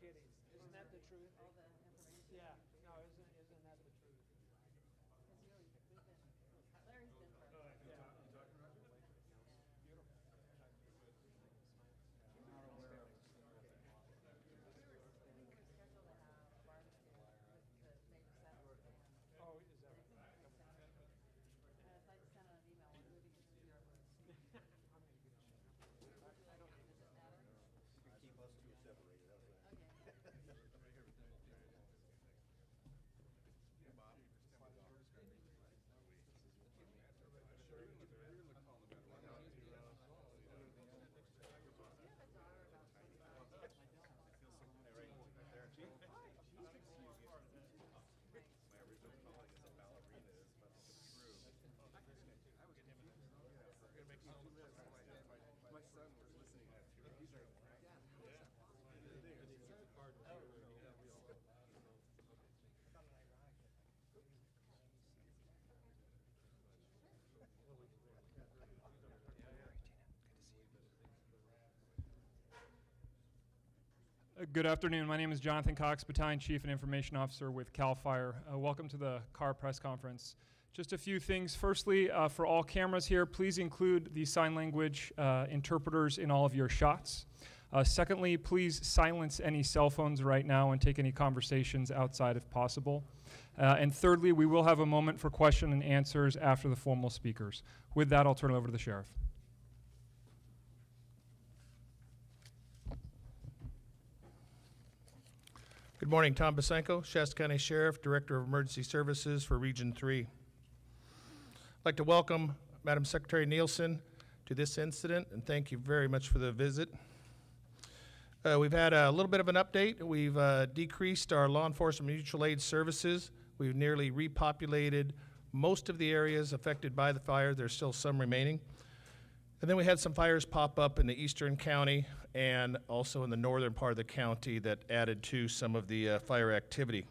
kidding. Isn't that the truth? All the information. Yeah. No, isn't that the truth? Larry's been for a while. Yeah. Beautiful. Scheduled to have a barbecue with the May 7th. Oh, is that right? If I just sent out an email, we're moving it to your list. I'm going to get a shot. I don't, does it matter? Keep us two separated, how's that? Okay. Do you have a daughter about 25? My original calling is a ballerina is about to true. My son was listening to that too. He's like, Good afternoon. My name is Jonathan Cox, Battalion Chief and Information Officer with CAL FIRE. Welcome to the CAR press conference. Just a few things. Firstly, for all cameras here, please include the sign language interpreters in all of your shots. Secondly, please silence any cell phones right now and take any conversations outside if possible. And thirdly, we will have a moment for question and answers after the formal speakers. With that, I'll turn it over to the Sheriff. Good morning, Tom Basenko, Shasta County Sheriff, Director of Emergency Services for Region 3. I'd like to welcome Madam Secretary Nielsen to this incident and thank you very much for the visit. We've had a little bit of an update. We've decreased our law enforcement mutual aid services. We've nearly repopulated most of the areas affected by the fire. There's still some remaining. And then we had some fires pop up in the eastern county and also in the northern part of the county that added to some of the fire activity.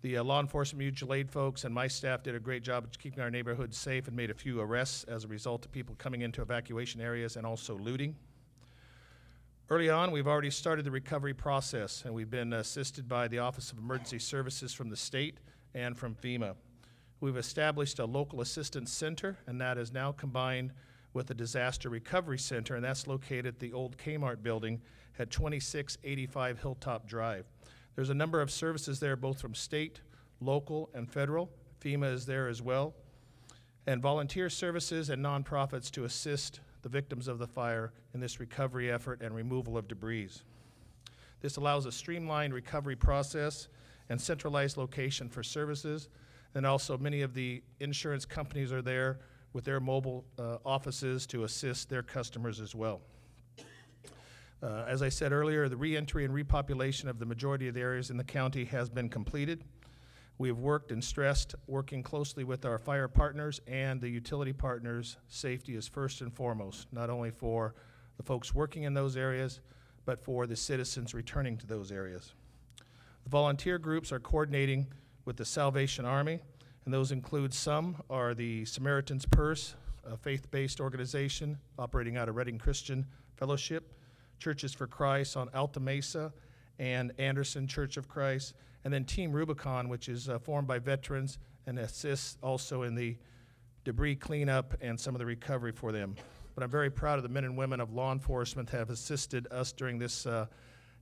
The law enforcement mutual aid folks and my staff did a great job of keeping our neighborhoods safe and made a few arrests as a result of people coming into evacuation areas and also looting. Early on, we've already started the recovery process, and we've been assisted by the Office of Emergency Services from the state and from FEMA. We've established a local assistance center, and that is now combined with a disaster recovery center, and that's located at the old Kmart building at 2685 Hilltop Drive. There's a number of services there, both from state, local, and federal. FEMA is there as well, and volunteer services and nonprofits to assist the victims of the fire in this recovery effort and removal of debris. This allows a streamlined recovery process and centralized location for services, and also many of the insurance companies are there with their mobile offices to assist their customers as well. As I said earlier, the reentry and repopulation of the majority of the areas in the county has been completed. We have worked and stressed working closely with our fire partners and the utility partners. Safety is first and foremost, not only for the folks working in those areas, but for the citizens returning to those areas. The volunteer groups are coordinating with the Salvation Army, and those include some are the Samaritan's Purse, a faith-based organization operating out of Reading Christian Fellowship, Churches for Christ on Alta Mesa, and Anderson Church of Christ, and then Team Rubicon, which is formed by veterans and assists also in the debris cleanup and some of the recovery for them. But I'm very proud of the men and women of law enforcement that have assisted us during this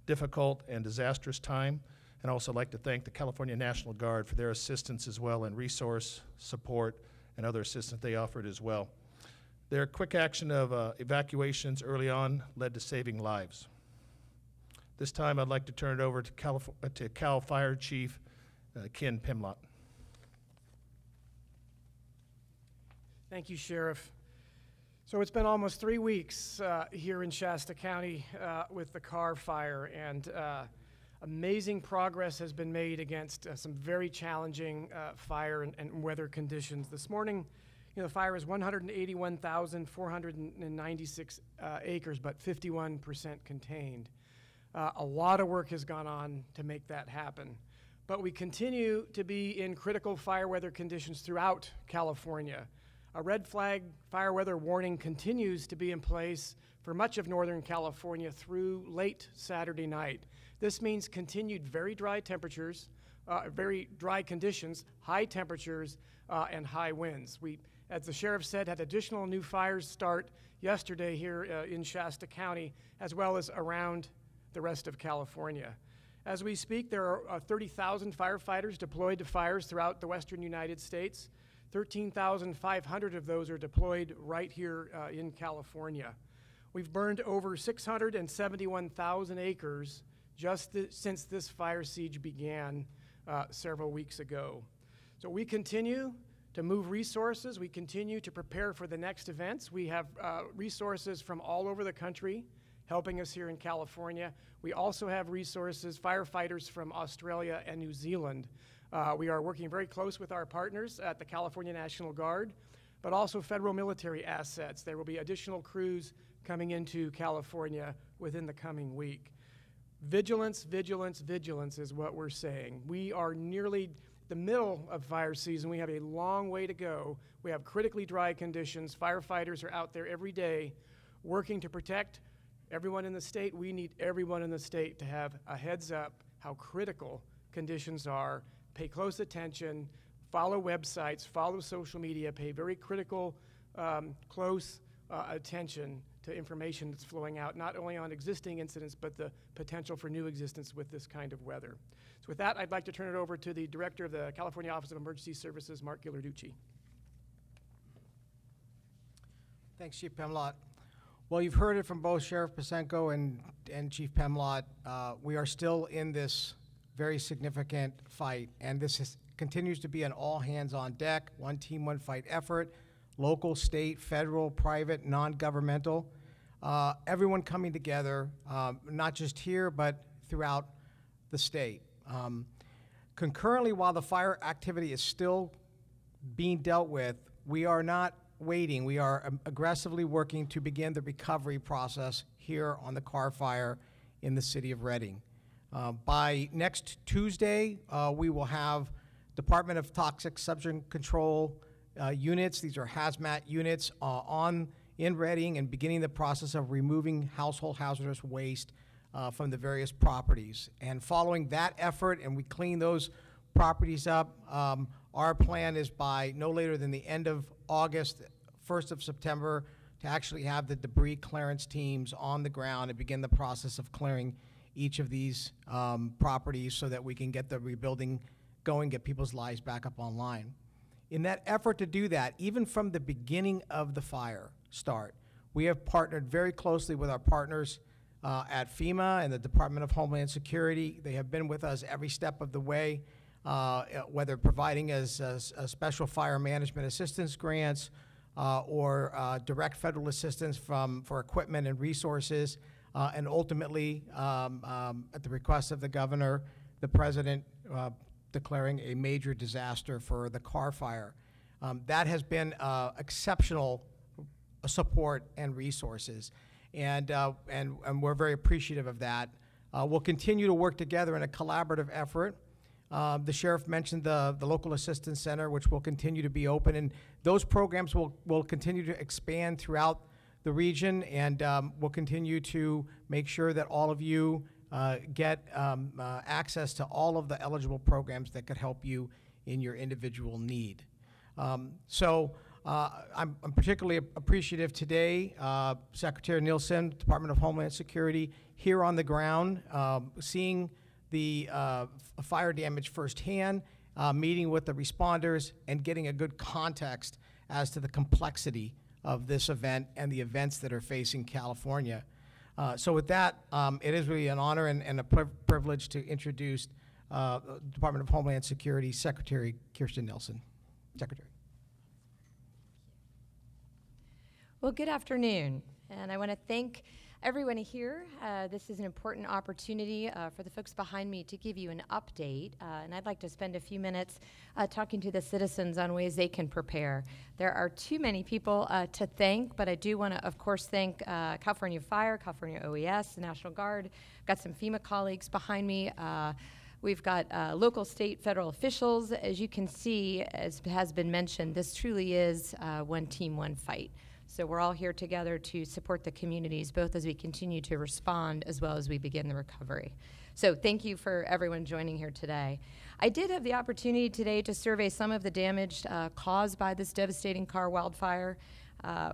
difficult and disastrous time. And also like to thank the California National Guard for their assistance as well in resource, support, and other assistance they offered as well. Their quick action of evacuations early on led to saving lives. This time I'd like to turn it over to CAL Fire Chief Ken Pimlott. Thank you, Sheriff. So it's been almost 3 weeks here in Shasta County with the CAR fire, and amazing progress has been made against some very challenging fire and weather conditions. This morning, the fire is 181,496 acres, but 51% contained. A lot of work has gone on to make that happen. But we continue to be in critical fire weather conditions throughout California. A red flag fire weather warning continues to be in place for much of Northern California through late Saturday night. This means continued very dry temperatures, very dry conditions, high temperatures, and high winds. We, as the sheriff said, had additional new fires start yesterday here in Shasta County, as well as around the rest of California. As we speak, there are 30,000 firefighters deployed to fires throughout the western United States. 13,500 of those are deployed right here in California. We've burned over 671,000 acres just since this fire siege began several weeks ago. So we continue to move resources. We continue to prepare for the next events. We have resources from all over the country helping us here in California. We also have resources, firefighters from Australia and New Zealand. We are working very close with our partners at the California National Guard, but also federal military assets. There will be additional crews coming into California within the coming week. Vigilance, vigilance, vigilance is what we're saying. We are nearly the middle of fire season. We have a long way to go. We have critically dry conditions. Firefighters are out there every day working to protect everyone in the state. We need everyone in the state to have a heads up how critical conditions are, pay close attention, follow websites, follow social media, pay very critical, close attention to information that's flowing out, not only on existing incidents, but the potential for new existence with this kind of weather. So with that, I'd like to turn it over to the Director of the California Office of Emergency Services, Mark Ghilarducci. Thanks, Chief Pemlott. Well, you've heard it from both Sheriff Pasenko and Chief Pemlott. We are still in this very significant fight, and this continues to be an all-hands-on-deck, one team, one fight effort, local, state, federal, private, non-governmental, everyone coming together, not just here, but throughout the state. Concurrently, while the fire activity is still being dealt with, we are not waiting. We are aggressively working to begin the recovery process here on the Carr Fire in the city of Redding. By next Tuesday, we will have Department of Toxic Substance Control units, these are hazmat units, in Redding and beginning the process of removing household hazardous waste from the various properties. And following that effort, and we clean those properties up, our plan is by no later than the end of August, 1st of September, to actually have the debris clearance teams on the ground and begin the process of clearing each of these properties so that we can get the rebuilding going, get people's lives back up online. In that effort to do that, even from the beginning of the fire start, we have partnered very closely with our partners at FEMA and the Department of Homeland Security. They have been with us every step of the way, whether providing us special fire management assistance grants or direct federal assistance for equipment and resources, and ultimately, at the request of the governor, the president declaring a major disaster for the Carr Fire. That has been exceptional support and resources, and we're very appreciative of that. We'll continue to work together in a collaborative effort. The sheriff mentioned the local assistance center, which will continue to be open, and those programs will continue to expand throughout the region, and we'll continue to make sure that all of you get access to all of the eligible programs that could help you in your individual need. I'm particularly appreciative today, Secretary Nielsen, Department of Homeland Security, here on the ground, seeing the fire damage firsthand, meeting with the responders, and getting a good context as to the complexity of this event and the events that are facing California. So with that, it is really an honor and a privilege to introduce Department of Homeland Security Secretary Kirstjen Nielsen. Secretary. Well, good afternoon, and I want to thank everyone here. This is an important opportunity for the folks behind me to give you an update, and I'd like to spend a few minutes talking to the citizens on ways they can prepare. There are too many people to thank, but I do want to, of course, thank California Fire, California OES, the National Guard. Got some FEMA colleagues behind me. We've got local, state, federal officials. As you can see, as has been mentioned, this truly is one team, one fight. So we're all here together to support the communities, both as we continue to respond as well as we begin the recovery. So thank you for everyone joining here today. I did have the opportunity today to survey some of the damage caused by this devastating car wildfire.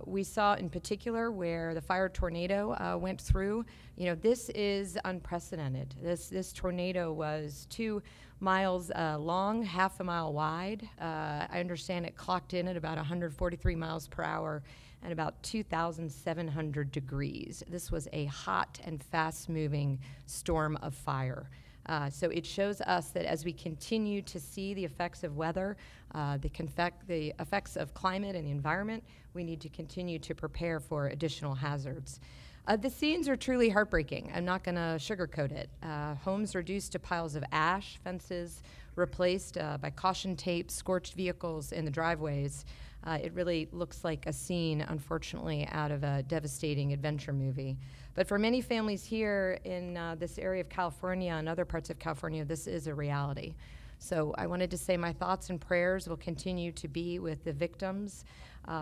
We saw in particular where the fire tornado went through. You know, this is unprecedented. This tornado was 2 miles long, half a mile wide. I understand it clocked in at about 143 miles per hour and about 2,700 degrees. This was a hot and fast-moving storm of fire. So it shows us that as we continue to see the effects of weather, the effects of climate and the environment, we need to continue to prepare for additional hazards. The scenes are truly heartbreaking. I'm not going to sugarcoat it. Homes reduced to piles of ash, fences replaced by caution tape, scorched vehicles in the driveways. It really looks like a scene, unfortunately, out of a devastating adventure movie. But for many families here in this area of California and other parts of California, this is a reality. So I wanted to say my thoughts and prayers will continue to be with the victims,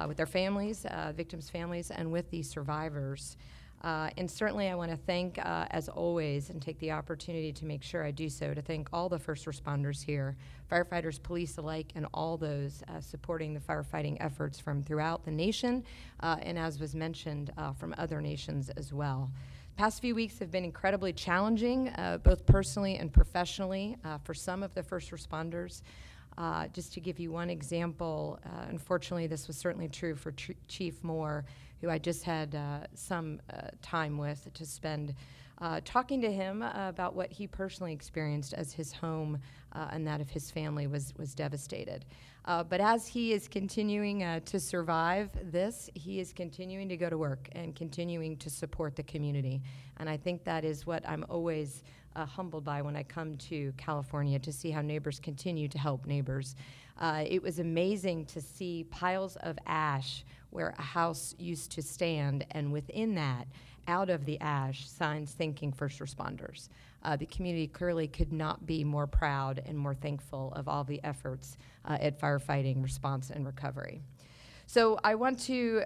with their families, victims' families, and with the survivors. And certainly I want to thank, as always, and take the opportunity to make sure I do so, to thank all the first responders here, firefighters, police alike, and all those supporting the firefighting efforts from throughout the nation, and as was mentioned, from other nations as well. The past few weeks have been incredibly challenging, both personally and professionally, for some of the first responders. Just to give you one example, unfortunately, this was certainly true for Chief Moore, who I just had some time with to spend talking to him about what he personally experienced as his home and that of his family was devastated. But as he is continuing to survive this, he is continuing to go to work and continuing to support the community. And I think that is what I'm always humbled by when I come to California, to see how neighbors continue to help neighbors. It was amazing to see piles of ash where a house used to stand, and within that, out of the ash, signs thanking first responders. The community clearly could not be more proud and more thankful of all the efforts at firefighting, response, and recovery. So I want to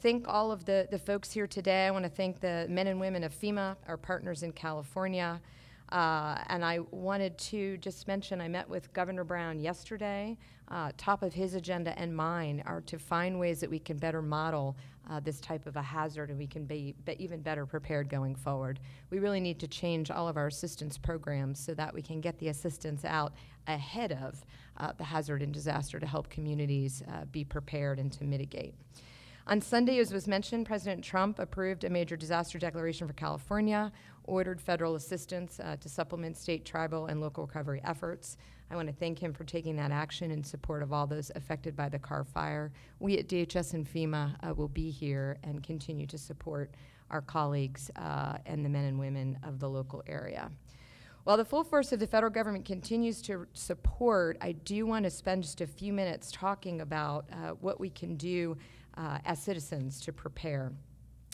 thank all of the folks here today. I want to thank the men and women of FEMA, our partners in California. And I wanted to just mention, I met with Governor Brown yesterday. Top of his agenda and mine are to find ways that we can better model this type of a hazard, and we can be even better prepared going forward. We really need to change all of our assistance programs so that we can get the assistance out ahead of the hazard and disaster to help communities be prepared and to mitigate. On Sunday, as was mentioned, President Trump approved a major disaster declaration for California, ordered federal assistance to supplement state, tribal, and local recovery efforts. I want to thank him for taking that action in support of all those affected by the Carr fire. We at DHS and FEMA will be here and continue to support our colleagues and the men and women of the local area. While the full force of the federal government continues to support, I do want to spend just a few minutes talking about what we can do as citizens to prepare.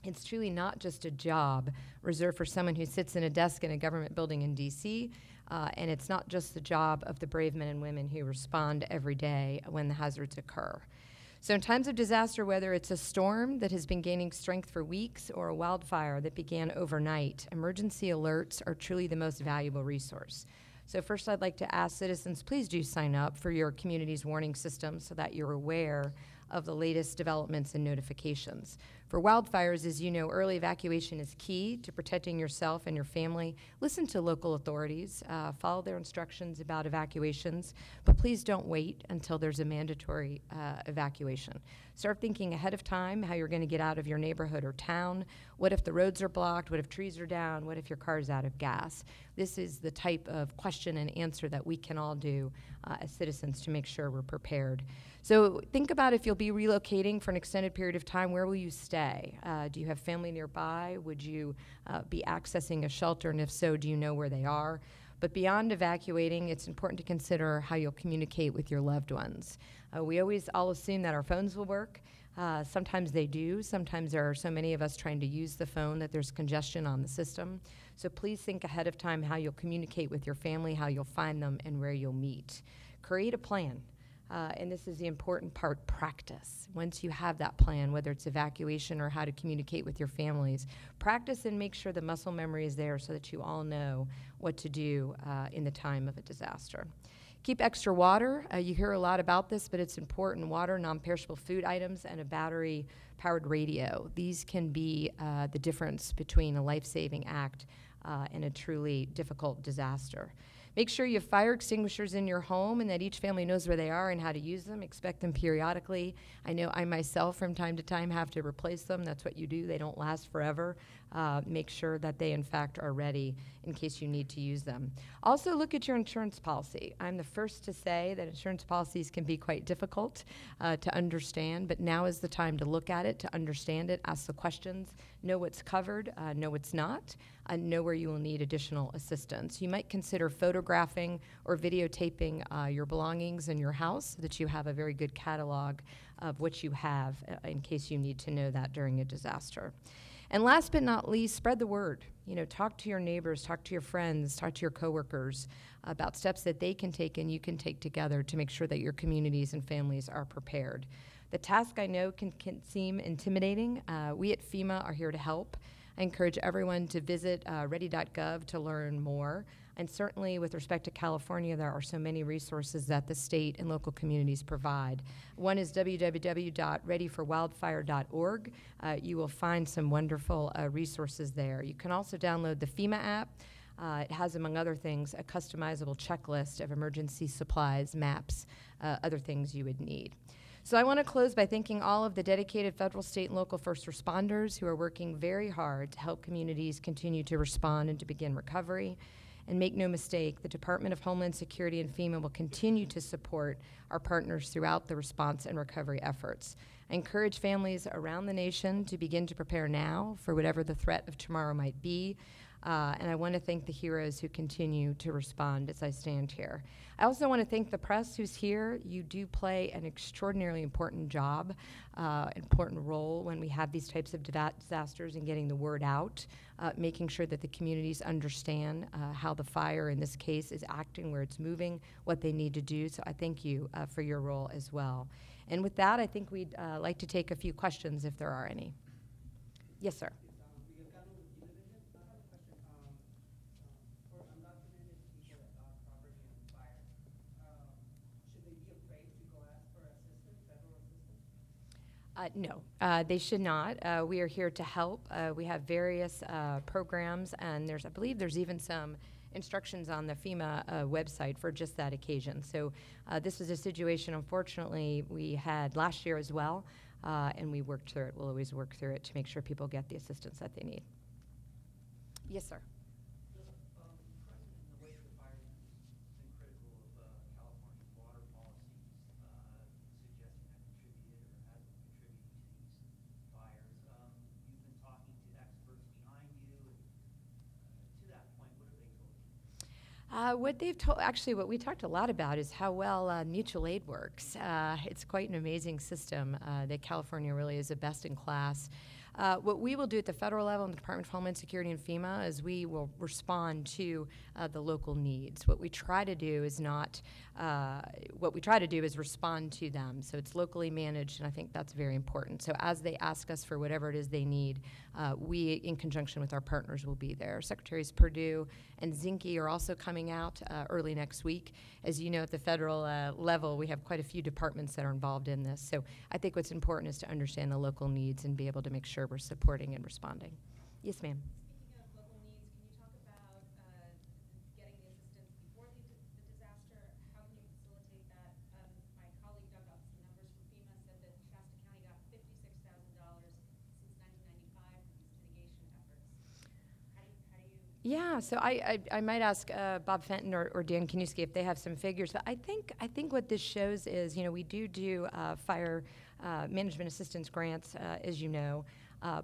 It's truly not just a job reserved for someone who sits in a desk in a government building in D.C., and it's not just the job of the brave men and women who respond every day when the hazards occur. So in times of disaster, whether it's a storm that has been gaining strength for weeks or a wildfire that began overnight, emergency alerts are truly the most valuable resource. So first, I'd like to ask citizens, please do sign up for your community's warning system so that you're aware of the latest developments and notifications. For wildfires, as you know, early evacuation is key to protecting yourself and your family. Listen to local authorities, follow their instructions about evacuations, but please don't wait until there's a mandatory evacuation. Start thinking ahead of time how you're going to get out of your neighborhood or town. What if the roads are blocked? What if trees are down? What if your car is out of gas? This is the type of question and answer that we can all do as citizens to make sure we're prepared. So think about if you'll be relocating for an extended period of time, where will you stay? Do you have family nearby? Would you be accessing a shelter? And if so, do you know where they are? But beyond evacuating, it's important to consider how you'll communicate with your loved ones. We always all assume that our phones will work. Sometimes they do. Sometimes there are so many of us trying to use the phone that there's congestion on the system. So please think ahead of time how you'll communicate with your family, how you'll find them, and where you'll meet. Create a plan. And this is the important part, practice. Once you have that plan, whether it's evacuation or how to communicate with your families, practice and make sure the muscle memory is there so that you all know what to do in the time of a disaster. Keep extra water. You hear a lot about this, but it's important. Water, non-perishable food items, and a battery-powered radio. These can be the difference between a life-saving act and a truly difficult disaster. Make sure you have fire extinguishers in your home and that each family knows where they are and how to use them. Expect them periodically. I know I myself from time to time have to replace them. That's what you do. They don't last forever. Make sure that they in fact are ready in case you need to use them. Also look at your insurance policy. I'm the first to say that insurance policies can be quite difficult to understand, but now is the time to look at it, to understand it, ask the questions, know what's covered, know what's not, and know where you will need additional assistance. You might consider photographing or videotaping your belongings in your house so that you have a very good catalog of what you have in case you need to know that during a disaster. And last but not least, spread the word. You know, talk to your neighbors, talk to your friends, talk to your coworkers about steps that they can take and you can take together to make sure that your communities and families are prepared. The task I know can seem intimidating. We at FEMA are here to help. I encourage everyone to visit ready.gov to learn more. And certainly with respect to California, there are so many resources that the state and local communities provide. One is www.readyforwildfire.org. You will find some wonderful resources there. You can also download the FEMA app. It has, among other things, a customizable checklist of emergency supplies, maps, other things you would need. So I want to close by thanking all of the dedicated federal, state, and local first responders who are working very hard to help communities continue to respond and to begin recovery. And make no mistake, the Department of Homeland Security and FEMA will continue to support our partners throughout the response and recovery efforts. I encourage families around the nation to begin to prepare now for whatever the threat of tomorrow might be. And I want to thank the heroes who continue to respond as I stand here. I also want to thank the press who's here. You do play an extraordinarily important job, important role when we have these types of disasters and getting the word out, making sure that the communities understand how the fire in this case is acting, where it's moving, what they need to do. So I thank you for your role as well. And with that, I think we'd like to take a few questions if there are any. Yes, sir. No, they should not. We are here to help. We have various programs, and I believe there's even some instructions on the FEMA website for just that occasion. So this was a situation, unfortunately, we had last year as well, and we worked through it. We'll always work through it to make sure people get the assistance that they need. Yes, sir. What we talked a lot about is how well mutual aid works. It's quite an amazing system that California really is a best in class. What we will do at the federal level in the Department of Homeland Security and FEMA is we will respond to the local needs. What we try to do is respond to them. So it's locally managed, and I think that's very important. So as they ask us for whatever it is they need, we, in conjunction with our partners, will be there. Secretaries Perdue and Zinke are also coming out early next week. As you know, at the federal level, we have quite a few departments that are involved in this. So I think what's important is to understand the local needs and be able to make sure we're supporting and responding. Yes, ma'am. Speaking of local needs, can you talk about getting the assistance before the disaster? How can you facilitate that? My colleague dug up some numbers from FEMA, said that Shasta County got $56,000 since 1995 for these mitigation efforts. How do you? Yeah, so I might ask Bob Fenton or Dan Kanuski if they have some figures. But I think what this shows is, you know, we do fire management assistance grants, as you know.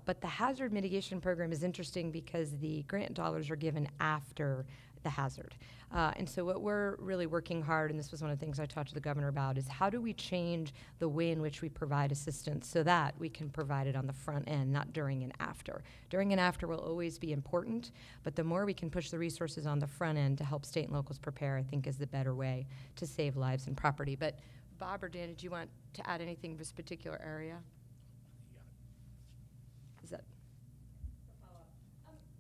But the hazard mitigation program is interesting because the grant dollars are given after the hazard. And so what we're really working hard, and this was one of the things I talked to the governor about, is how do we change the way in which we provide assistance so that we can provide it on the front end, not during and after. During and after will always be important, but the more we can push the resources on the front end to help state and locals prepare, I think is the better way to save lives and property. But Bob or Dan, did you want to add anything to this particular area? Is that? Follow-up.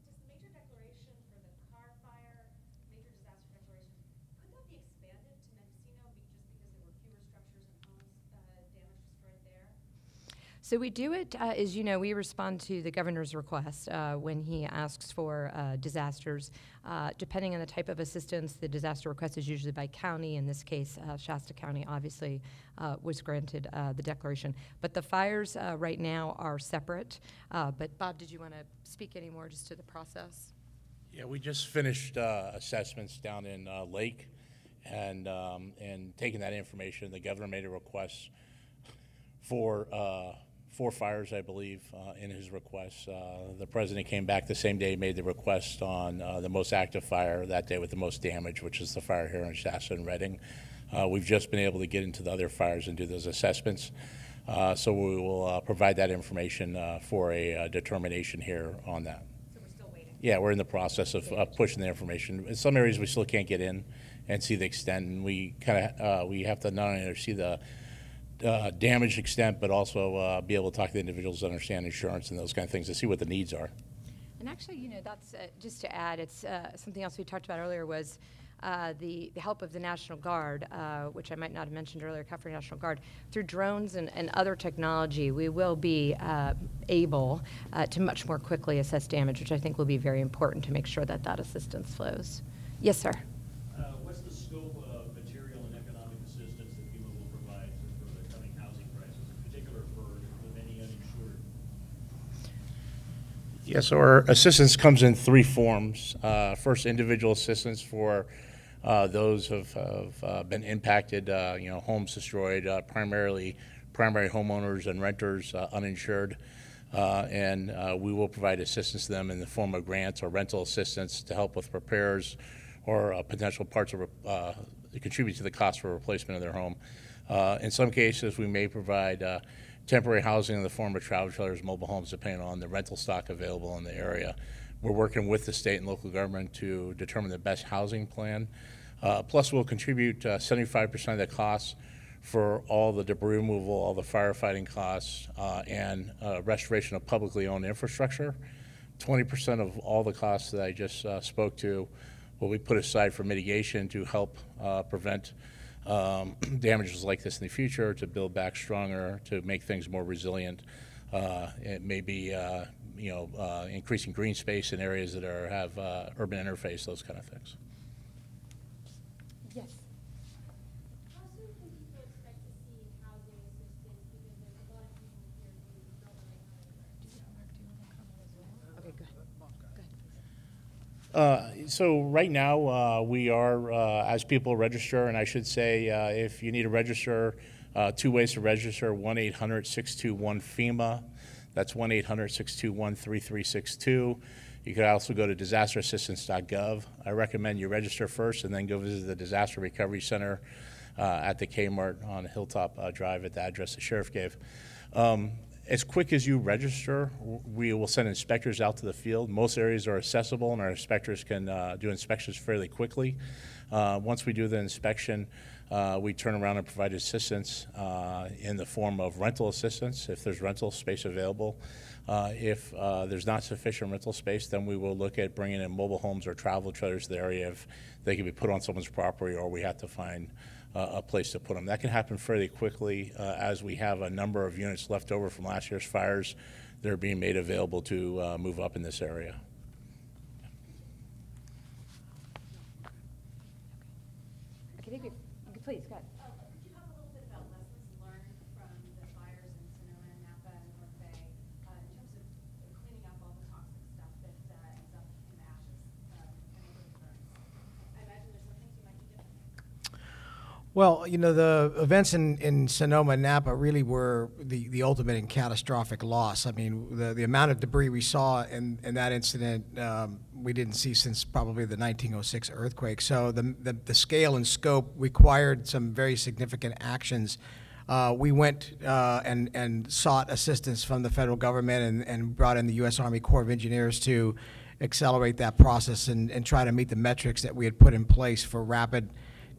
Does the major declaration for the car fire, major disaster declaration, could that be expanded to Mendocino just because there were fewer structures and homes damaged, destroyed there? So we do it, as you know, we respond to the governor's request when he asks for disasters. Depending on the type of assistance, the disaster request is usually by county. In this case, Shasta County obviously was granted the declaration. But the fires right now are separate. But Bob, did you want to speak any more just to the process? Yeah, we just finished assessments down in Lake, and taking that information, the governor made a request for 4 fires, I believe, in his request. The president came back the same day, made the request on the most active fire that day with the most damage, which is the fire here in Shasta and Redding. We've just been able to get into the other fires and do those assessments. So we will provide that information for a determination here on that. So we're still waiting? Yeah, we're in the process of pushing the information. In some areas, we still can't get in and see the extent, and we kind of we have to not only see the damage extent, but also be able to talk to the individuals that understand insurance and those kind of things to see what the needs are. And actually, you know, that's just to add, it's something else we talked about earlier was the help of the National Guard, which I might not have mentioned earlier, California National Guard. Through drones and other technology, we will be able to much more quickly assess damage, which I think will be very important to make sure that that assistance flows. Yes, sir. What's the scope of material and economic assistance that FEMA will provide for the coming housing crisis, in particular for the many uninsured? Yeah, so our assistance comes in 3 forms. First, individual assistance for those who have been impacted, you know, homes destroyed, primarily primary homeowners and renters uninsured. And we will provide assistance to them in the form of grants or rental assistance to help with repairs or potential parts of contribute to the cost for replacement of their home. In some cases, we may provide temporary housing in the form of travel trailers, mobile homes, depending on the rental stock available in the area. We're working with the state and local government to determine the best housing plan. Plus, we'll contribute 75% of the costs for all the debris removal, all the firefighting costs, and restoration of publicly owned infrastructure. 20% of all the costs that I just spoke to will be put aside for mitigation to help prevent damages like this in the future, to build back stronger, to make things more resilient. It may be you know, increasing green space in areas that have urban interface, those kind of things. Yes. How soon can people expect to see housing assistance? Because there's a lot of people here who don't really have it. Okay, good. So right now, we are, as people register, and I should say, if you need to register, 2 ways to register: 1-800-621-FEMA. That's 1-800-621-3362. You could also go to disasterassistance.gov. I recommend you register first and then go visit the Disaster Recovery Center at the Kmart on Hilltop Drive at the address the sheriff gave. As quick as you register, we will send inspectors out to the field. Most areas are accessible, and our inspectors can do inspections fairly quickly. Once we do the inspection, we turn around and provide assistance in the form of rental assistance if there's rental space available. If there's not sufficient rental space, then we will look at bringing in mobile homes or travel trailers to the area if they can be put on someone's property or we have to find a place to put them. That can happen fairly quickly as we have a number of units left over from last year's fires that are being made available to move up in this area. Okay, please, go ahead. Could you talk a little bit about lessons learned from the fires in Sonoma, Napa, and North Bay in terms of cleaning up all the toxic stuff that ends up in the ashes and the burns? I imagine there's some things you might do differently. Well, you know, the events in Sonoma and Napa really were the ultimate in catastrophic loss. I mean, the amount of debris we saw in that incident, we didn't see since probably the 1906 earthquake. So the scale and scope required some very significant actions. We went and sought assistance from the federal government and brought in the U.S. Army Corps of Engineers to accelerate that process and try to meet the metrics that we had put in place for rapid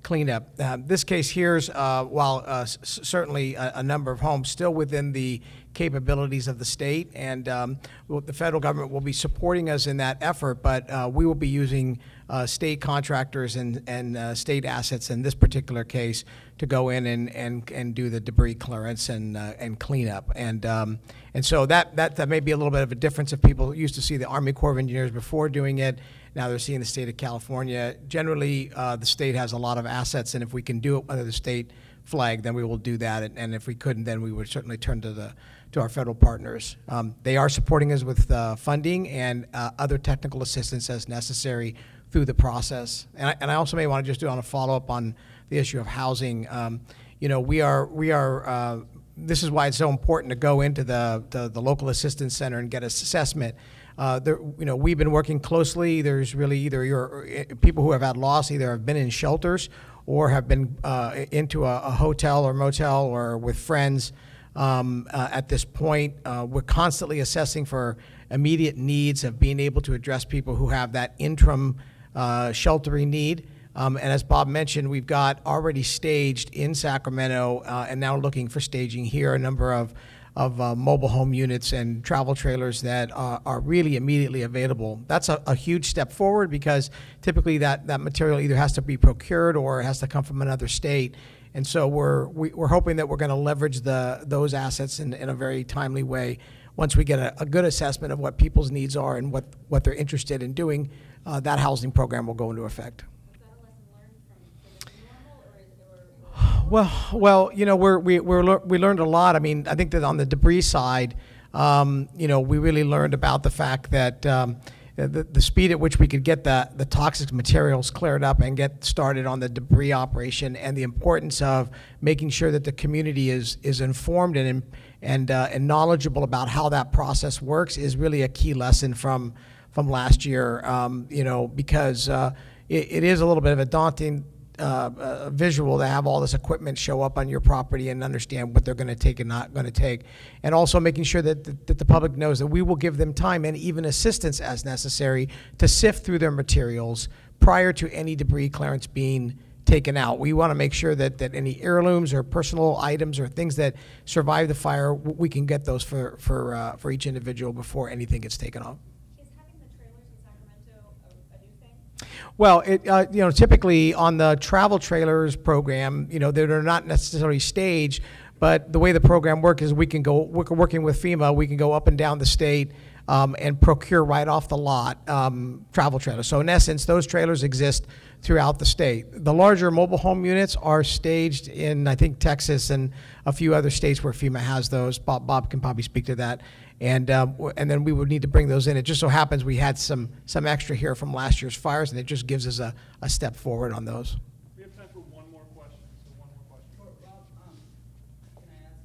cleanup. This case here is, while certainly a number of homes, still within the capabilities of the state, and the federal government will be supporting us in that effort, but we will be using state contractors and state assets in this particular case to go in and do the debris clearance and cleanup. And so that may be a little bit of a difference if people used to see the Army Corps of Engineers before doing it. Now they're seeing the state of California. Generally, the state has a lot of assets, and if we can do it under the state flag, then we will do that. And if we couldn't, then we would certainly turn to our federal partners. They are supporting us with funding and other technical assistance as necessary through the process. And I also may want to just do on a follow-up on the issue of housing. You know, we are this is why it's so important to go into the local assistance center and get an assessment. You know, we've been working closely. There's really either people who have had loss either have been in shelters or have been into a hotel or motel or with friends. At this point, we're constantly assessing for immediate needs of being able to address people who have that interim sheltering need. And as Bob mentioned, we've got already staged in Sacramento and now looking for staging here a number of mobile home units and travel trailers that are really immediately available. That's a huge step forward because typically that material either has to be procured or it has to come from another state. And so we're hoping that we're going to leverage those assets in a very timely way. Once we get a good assessment of what people's needs are and what they're interested in doing, that housing program will go into effect. Well, you know, we learned a lot. I mean, I think that on the debris side, you know, we really learned about the fact that the speed at which we could get the toxic materials cleared up and get started on the debris operation, and the importance of making sure that the community is informed and knowledgeable about how that process works is really a key lesson from last year. You know, because it is a little bit of a daunting visual to have all this equipment show up on your property and understand what they're going to take and not going to take, and also making sure that the public knows that we will give them time and even assistance as necessary to sift through their materials prior to any debris clearance being taken out. We want to make sure that any heirlooms or personal items or things that survive the fire, we can get those for each individual before anything gets taken off. Well, you know, typically on the travel trailers program, you know, they're not necessarily staged, but the way the program works is we're working with FEMA, we can go up and down the state and procure right off the lot travel trailers. So in essence, those trailers exist throughout the state. The larger mobile home units are staged in, I think, Texas and a few other states where FEMA has those. Bob can probably speak to that. And then we would need to bring those in. It just so happens we had some extra here from last year's fires, and it just gives us a step forward on those. We have time for one more question. So one more question. Sure, Bob, can I ask,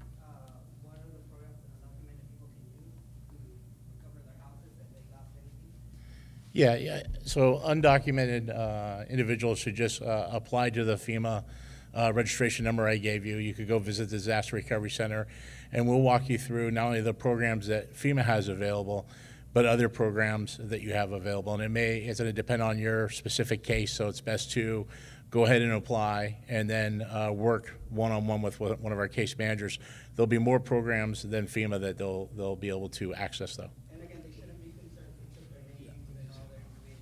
what are the programs that undocumented people can use to recover their houses if they lost anything? Yeah. So undocumented individuals should just apply to the FEMA registration number I gave you. You could go visit the Disaster Recovery Center, and we'll walk you through not only the programs that FEMA has available, but other programs that you have available. And it's going to depend on your specific case, so it's best to go ahead and apply and then work one-on-one with one of our case managers. There'll be more programs than FEMA that they'll be able to access, though. And again, they shouldn't be concerned if they took their names and all their information.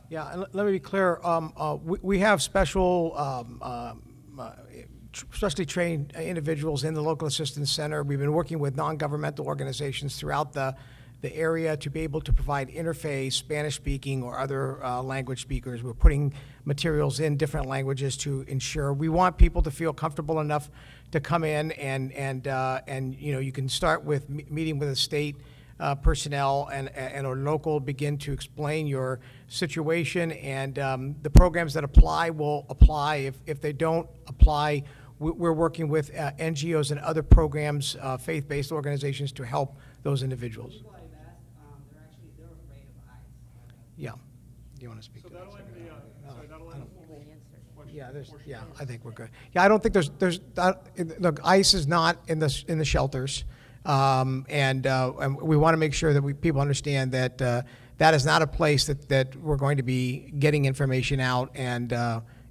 Yeah, and let me be clear. We have specially trained individuals in the local assistance center. We've been working with non-governmental organizations throughout the area to be able to provide interface, Spanish-speaking or other language speakers. We're putting materials in different languages to ensure we want people to feel comfortable enough to come in and you know, you can start with meeting with a state personnel and or local, begin to explain your situation, and the programs that apply will apply. If they don't apply, we're working with NGOs and other programs, faith-based organizations, to help those individuals. People I've asked, they're afraid of ICE. Yeah. Do you want to speak to that? Yeah, I think we're good. Yeah, I don't think look, ICE is not in the shelters, and we want to make sure that people understand that that is not a place that we're going to be getting information out and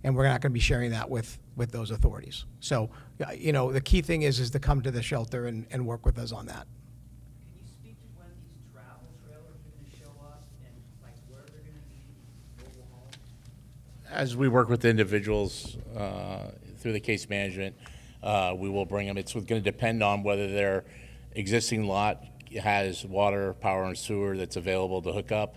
and we're not going to be sharing that with those authorities. So, you know, the key thing is to come to the shelter and work with us on that. Can you speak to when these travel trailers are gonna show up and like where they're gonna be, mobile homes? As we work with individuals through the case management, we will bring them. It's going to depend on whether their existing lot has water, power, and sewer that's available to hook up,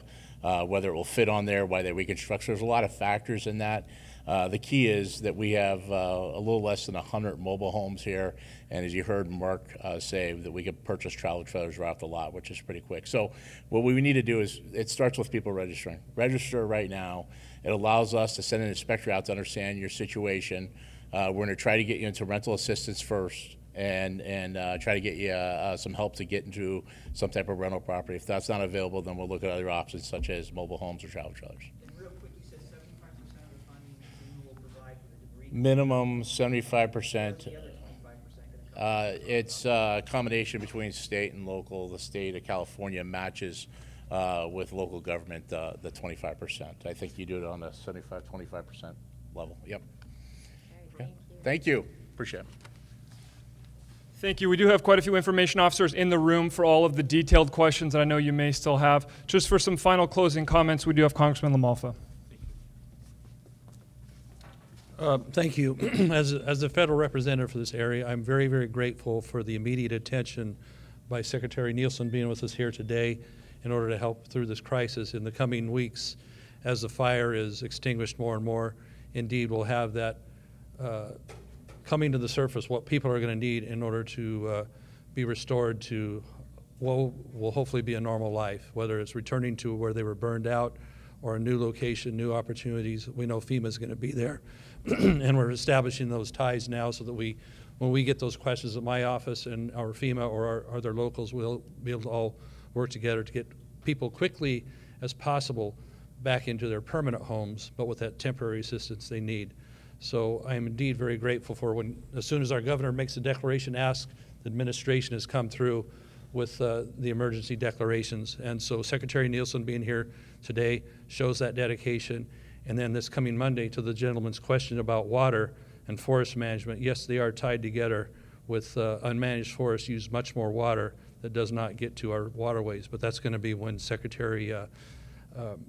whether it will fit on there, why they reconstruct. So there's a lot of factors in that. The key is that we have a little less than 100 mobile homes here, and as you heard Mark say, that we could purchase travel trailers right off the lot, which is pretty quick. So what we need to do is, it starts with people registering. Register right now. It allows us to send an inspector out to understand your situation. We're going to try to get you into rental assistance first, and try to get you some help to get into some type of rental property. If that's not available, then we'll look at other options such as mobile homes or travel trailers. And real quick, you said 75% of the funding FEMA will provide for the debris. Minimum 75%. Where's the other 25% gonna come? It's a combination between state and local. The state of California matches with local government the 25%. I think you do it on a 75, 25% level. Yep. Okay, Thank you. Appreciate it. Thank you. We do have quite a few information officers in the room for all of the detailed questions that I know you may still have. Just for some final closing comments, we do have Congressman LaMalfa. Thank you. As a federal representative for this area, I'm very, very grateful for the immediate attention by Secretary Nielsen being with us here today in order to help through this crisis. In the coming weeks, as the fire is extinguished more and more, indeed we'll have that coming to the surface, what people are going to need in order to be restored to what will hopefully be a normal life, whether it's returning to where they were burned out or a new location, new opportunities. We know FEMA is going to be there, and we're establishing those ties now so that when we get those questions at my office and our FEMA or our other locals, we'll be able to all work together to get people quickly as possible back into their permanent homes, but with that temporary assistance they need. So I am indeed very grateful for as soon as our governor makes a declaration, the administration has come through with the emergency declarations. And so Secretary Nielsen being here today shows that dedication. And then this coming Monday, to the gentleman's question about water and forest management, yes, they are tied together with unmanaged forests use much more water that does not get to our waterways. But that's going to be when Secretary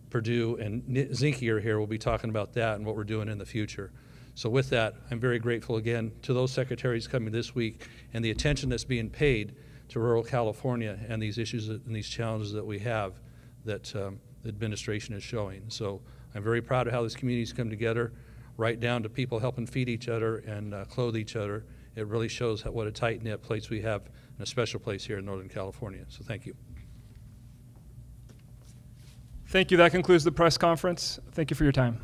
Perdue and Zinke are here. We'll be talking about that and what we're doing in the future. So with that, I'm very grateful again to those secretaries coming this week and the attention that's being paid to rural California and these issues and these challenges that we have that the administration is showing. So I'm very proud of how this community's come together, right down to people helping feed each other and clothe each other. It really shows what a tight-knit place we have, and a special place here in Northern California. So thank you. Thank you. That concludes the press conference. Thank you for your time.